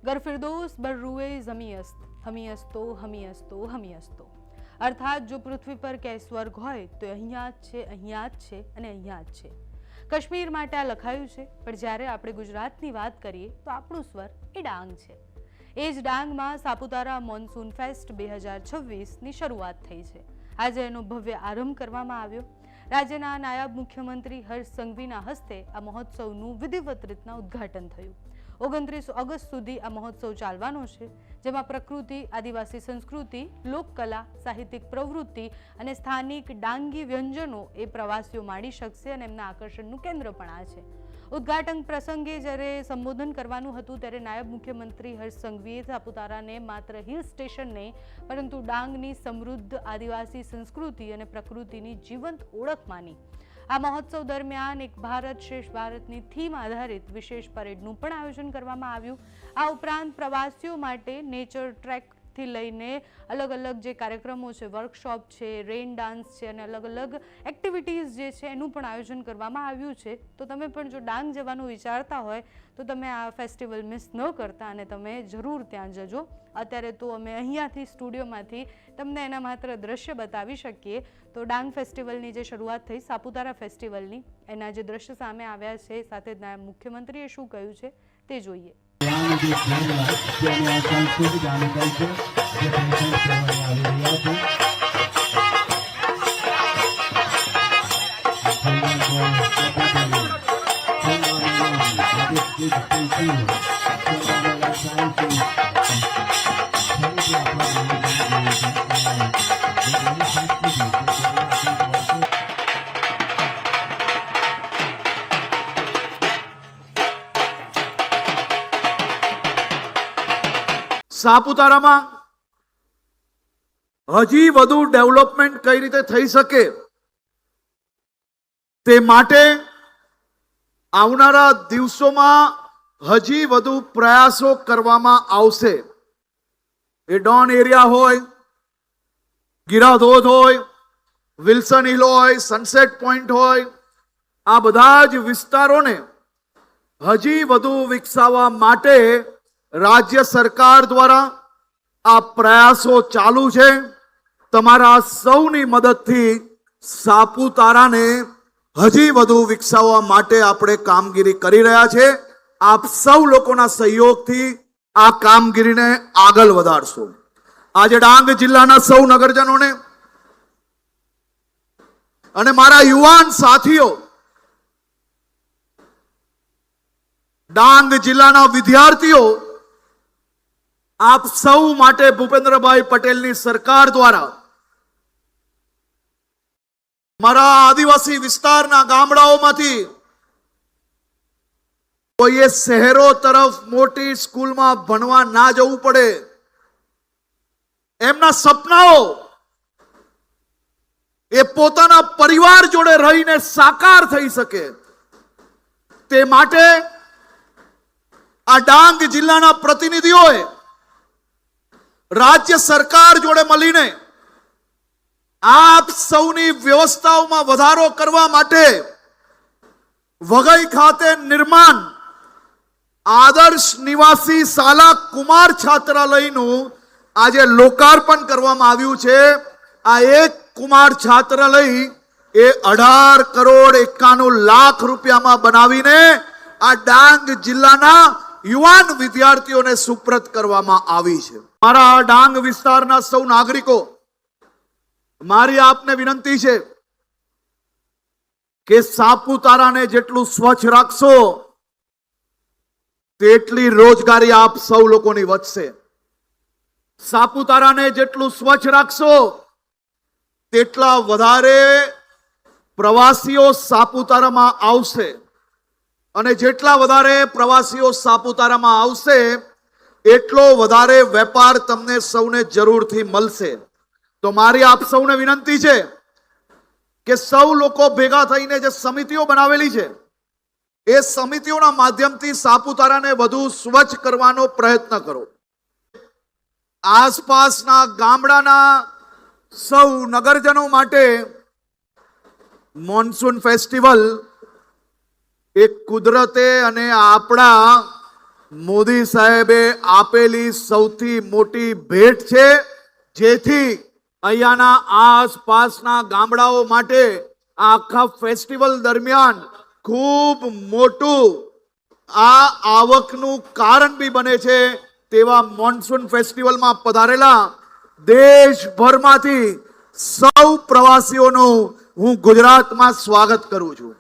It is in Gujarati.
गर फिरदौस बर रुए जमी अस्त हमी अस्तो हमी अस्तो हमी अस्तो। अर्थात जो पृथ्वी पर क्यांय स्वर्ग होय तो अहींया ज छे, अहींया ज छे अने अहींया ज छे। कश्मीर माटे आ लखायुं छे, पण ज्यारे आपणे गुजरातनी वात करीए तो आपणुं स्वर ए डांग छे। ए ज डांगमां सापुतारा मोन्सून फेस्ट 2026 ની શરૂઆત થઈ છે। આજે એનો ભવ્ય આરંભ કરવામાં આવ્યો। રાજ્યના નાયબ મુખ્યમંત્રી હર્ષ સંઘવીના હસ્તે આ મહોત્સવનું વિધિવત રીતના ઉદ્ઘાટન થયું। 29 ઓગસ્ટ સુધી આ મહોત્સવ ચાલવાનો છે, જેમાં પ્રકૃતિ, આદિવાસી સંસ્કૃતિ, લોકકલા, સાહિત્યિક પ્રવૃત્તિ અને સ્થાનિક ડાંગી વ્યંજનો એ પ્રવાસીઓ માણી શકશે અને એમના આકર્ષણનું કેન્દ્ર પણ આ છે। ઉદ્ઘાટન પ્રસંગે જ્યારે સંબોધન કરવાનું હતું ત્યારે નાયબ મુખ્યમંત્રી હર્ષ સંઘવીએ સાપુતારાને માત્ર હિલ સ્ટેશન નહીં પરંતુ ડાંગની સમૃદ્ધ આદિવાસી સંસ્કૃતિ અને પ્રકૃતિની જીવંત ઓળખ માની। આ મહોત્સવ દરમિયાન એક ભારત શ્રેષ્ઠ ભારતની થીમ આધારિત વિશેષ પરેડનું પણ આયોજન કરવામાં આવ્યું। આ ઉપરાંત પ્રવાસીઓ માટે નેચર ટ્રેકથી લઈને અલગ અલગ જે કાર્યક્રમો છે, વર્કશોપ છે, રેઇન ડાન્સ છે અને અલગ અલગ એક્ટિવિટીઝ જે છે એનું પણ આયોજન કરવામાં આવ્યું છે। તો તમે પણ જો ડાંગ જવાનું વિચારતા હોય તો તમે આ ફેસ્ટિવલ મિસ ન કરતા અને તમે જરૂર ત્યાં જજો। અત્યારે તો અમે અહીંયાથી સ્ટુડિયોમાંથી તમને એના માત્ર દ્રશ્ય બતાવી શકીએ। તો ડાંગ ફેસ્ટિવલની જે શરૂઆત થઈ સાપુતારા ફેસ્ટિવલની, એના જે દ્રશ્ય સામે આવ્યા છે, સાથે જ નાયબ મુખ્યમંત્રીએ શું કહ્યું છે તે જોઈએ। સાપુતારામાં હજી વધુ ડેવલપમેન્ટ કઈ રીતે થઈ શકે તે માટે આવનારા દિવસોમાં હજી વધુ પ્રયાસો કરવામાં આવશે। એ ડોન એરિયા હોય, ગીરાધોધ હોય, વિલ્સન હિલ હોય, સનસેટ પોઈન્ટ હોય, આ બધા જ વિસ્તારોને હજી વધુ વિકસાવવા માટે राज्य सरकार द्वारा आ प्रयासों चालू है। तमारा सौनी मददथी सापुतारा ने हजी वधु विकसाववा माटे आपणे कामगीरी करी रह्या छे। आप सौ लोकोना सहयोगथी आ कामगीरीने आगळ वधारशो। आज डांग जिल्लाना सौ नगरजनोने अने मारा युवान साथीओ, डांग जिल्लाना विद्यार्थीओ, आप सौ माटे भूपेन्द्रभाई पटेलनी सरकार द्वारा मारा आदिवासी विस्तारना गामडाओमांथी कोईए शहरों तरफ मोटी स्कूल में भणवा ना जवुं पड़े, एमना सपनाओ ए पोताना परिवार जोड़े रहीने साकार थई सके ते माटे आ डांग जिल्लाना प्रतिनिधिओए राज्य सरकार जोड़े मळीने आप सौनी व्यवस्थाओं में वधारो करवा माटे वघई खाते निर्माण आदर्श निवासी शाला कुमार छात्रालयનું આજે લોકાર્પણ કરવામાં આવ્યું છે। આ એક કુમાર છાત્રાલય એ 18 કરોડ 91 લાખ રૂપિયામાં બનાવીને આ ડાંગ જિલ્લાના युवान विद्यार्थियों ने सुप्रत करवामां आवी छे। मारा डांग विस्तारना सौ नागरिको, मारी आपने विनंती छे के सापुताराने जेटलुं स्वच्छ राखशो तेटली रोजगारी आप सौ लोकोनी वधशे। सापुताराने जेटलुं स्वच्छ राखशो तेटला वधारे प्रवासीओ सापुतारामां आवशे અને જેટલા વધારે પ્રવાસીઓ સાપુતારામાં આવશે એટલો વધારે વેપાર તમને સૌને જરૂરથી મળશે। તો મારી આપ સૌને વિનંતી છે કે સૌ લોકો ભેગા થઈને જે સમિતિઓ બનાવેલી છે એ સમિતિઓના માધ્યમથી સાપુતારાને વધુ સ્વચ્છ કરવાનો પ્રયત્ન કરો। આસપાસના ગામડાના સૌ નગરજનો માટે મોન્સૂન ફેસ્ટિવલ एक कुदरते अने आपड़ा મોદી સાહેબે આપેલી સૌથી મોટી ભેટ છે, જેથી અહીંયાના આસપાસના ગામડાઓ માટે આ આખા ફેસ્ટિવલ દરમિયાન ખૂબ મોટું આ આવકનું કારણ બી બને છે. તેવા મોન્સૂન ફેસ્ટિવલમાં પધારેલા દેશભરમાંથી સૌ પ્રવાસીઓનું હું ગુજરાતમાં સ્વાગત કરું છું.